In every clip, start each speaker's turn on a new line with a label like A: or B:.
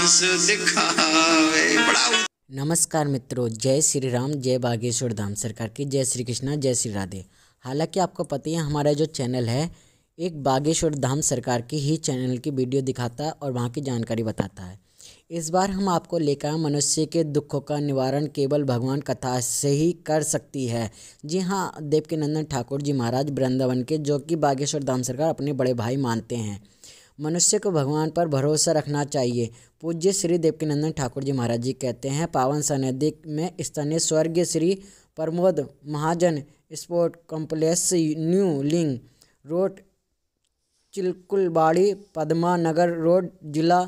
A: Dance दिखावे बड़ा।
B: नमस्कार मित्रों, जय श्री राम, जय बागेश्वर धाम सरकार की, जय श्री कृष्णा, जय श्री राधे। हालांकि आपको पता ही है हमारा जो चैनल है एक बागेश्वर धाम सरकार की ही चैनल की वीडियो दिखाता है और वहाँ की जानकारी बताता है। इस बार हम आपको लेकर आए मनुष्य के दुखों का निवारण केवल भगवान कथा से ही कर सकती है। जी हाँ, देवकीनंदन ठाकुर जी महाराज वृंदावन के, जो कि बागेश्वर धाम सरकार अपने बड़े भाई मानते हैं। मनुष्य को भगवान पर भरोसा रखना चाहिए। पूज्य श्री देवकीनंदन ठाकुर जी महाराज जी कहते हैं, पावन सन्निधि में स्थानीय स्वर्गीय Shri Pramod Mahajan sport complex, new link road, Chilkulbadi, Padma Nagar road, जिला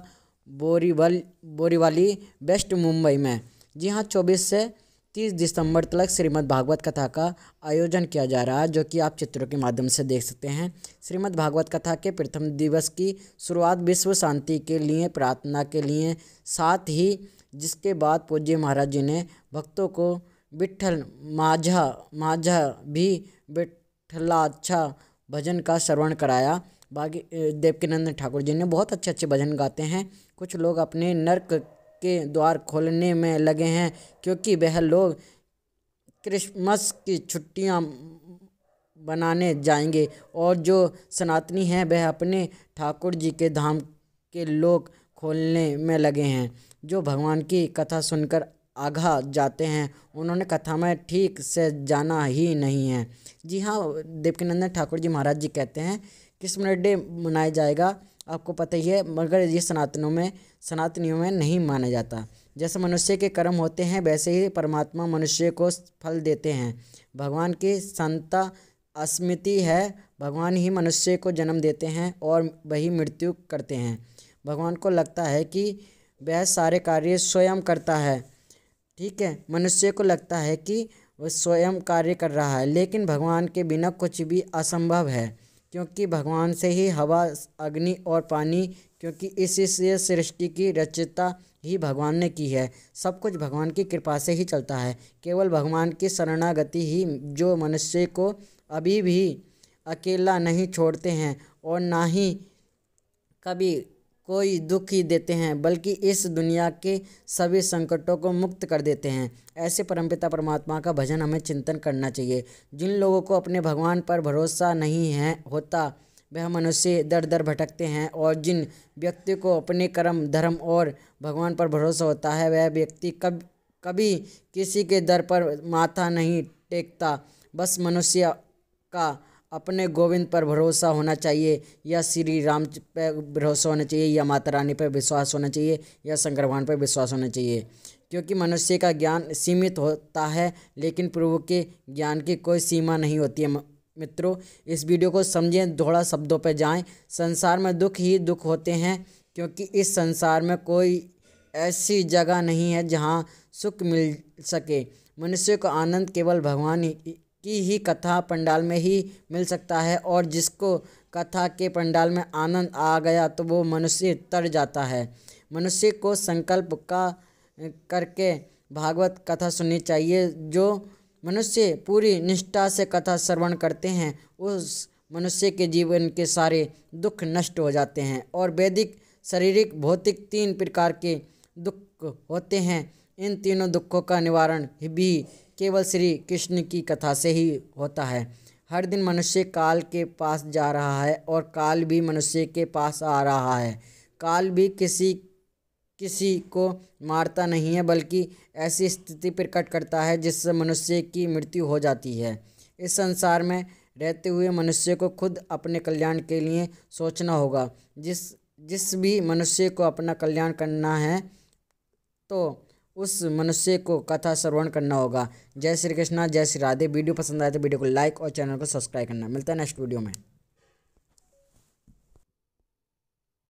B: बोरीवली, वेस्ट मुंबई में। जी हाँ, 24 से 30 दिसंबर तक श्रीमद् भागवत कथा का आयोजन किया जा रहा है, जो कि आप चित्रों के माध्यम से देख सकते हैं। श्रीमद् भागवत कथा के प्रथम दिवस की शुरुआत विश्व शांति के लिए प्रार्थना के लिए, साथ ही जिसके बाद पूज्य महाराज जी ने भक्तों को विट्ठल माझा भी विट्ठलाच्छा भजन का श्रवण कराया। बाकी देवकीनंदन ठाकुर जी ने बहुत अच्छे अच्छे भजन गाते हैं। कुछ लोग अपने नर्क के द्वार खोलने में लगे हैं, क्योंकि वह लोग क्रिसमस की छुट्टियां बनाने जाएंगे, और जो सनातनी हैं वह अपने ठाकुर जी के धाम के लोग खोलने में लगे हैं। जो भगवान की कथा सुनकर आघा जाते हैं, उन्होंने कथा में ठीक से जाना ही नहीं है। जी हाँ, देवकीनंदन ठाकुर जी महाराज जी कहते हैं क्रिसमस डे मनाया जाएगा, आपको पता ही है, मगर ये सनातनियों में नहीं माना जाता। जैसे मनुष्य के कर्म होते हैं, वैसे ही परमात्मा मनुष्य को फल देते हैं। भगवान की संता अस्मिति है, भगवान ही मनुष्य को जन्म देते हैं और वही मृत्यु करते हैं। भगवान को लगता है कि वह सारे कार्य स्वयं करता है, ठीक है, मनुष्य को लगता है कि वह स्वयं कार्य कर रहा है, लेकिन भगवान के बिना कुछ भी असंभव है, क्योंकि भगवान से ही हवा, अग्नि और पानी, क्योंकि इसी से सृष्टि की रचना ही भगवान ने की है। सब कुछ भगवान की कृपा से ही चलता है। केवल भगवान की शरणागति ही जो मनुष्य को अभी भी अकेला नहीं छोड़ते हैं और ना ही कभी कोई दुख ही देते हैं, बल्कि इस दुनिया के सभी संकटों को मुक्त कर देते हैं। ऐसे परमपिता परमात्मा का भजन हमें चिंतन करना चाहिए। जिन लोगों को अपने भगवान पर भरोसा नहीं है होता, वह मनुष्य दर दर भटकते हैं, और जिन व्यक्ति को अपने कर्म, धर्म और भगवान पर भरोसा होता है, वह व्यक्ति कभी किसी के दर पर माथा नहीं टेकता। बस मनुष्य का अपने गोविंद पर भरोसा होना चाहिए, या श्री राम पर भरोसा होना चाहिए, या माता रानी पर विश्वास होना चाहिए, या शंकर भगवान पर विश्वास होना चाहिए। क्योंकि मनुष्य का ज्ञान सीमित होता है, लेकिन प्रभु के ज्ञान की कोई सीमा नहीं होती है। मित्रों, इस वीडियो को समझें, थोड़ा शब्दों पर जाएं। संसार में दुख ही दुख होते हैं, क्योंकि इस संसार में कोई ऐसी जगह नहीं है जहाँ सुख मिल सके। मनुष्य को आनंद केवल भगवान की ही कथा पंडाल में ही मिल सकता है, और जिसको कथा के पंडाल में आनंद आ गया तो वो मनुष्य तर जाता है। मनुष्य को संकल्प करके भागवत कथा सुननी चाहिए। जो मनुष्य पूरी निष्ठा से कथा श्रवण करते हैं, उस मनुष्य के जीवन के सारे दुख नष्ट हो जाते हैं। और वैदिक, शारीरिक, भौतिक 3 प्रकार के दुख होते हैं। इन तीनों दुखों का निवारण भी केवल श्री कृष्ण की कथा से ही होता है। हर दिन मनुष्य काल के पास जा रहा है, और काल भी मनुष्य के पास आ रहा है। काल भी किसी को मारता नहीं है, बल्कि ऐसी स्थिति प्रकट करता है जिससे मनुष्य की मृत्यु हो जाती है। इस संसार में रहते हुए मनुष्य को खुद अपने कल्याण के लिए सोचना होगा। जिस भी मनुष्य को अपना कल्याण करना है, तो उस मनुष्य को कथा श्रवण करना होगा। जय श्री कृष्णा, जय श्री राधे। वीडियो पसंद आए तो वीडियो को लाइक और चैनल को सब्सक्राइब करना। मिलता है नेक्स्ट वीडियो में।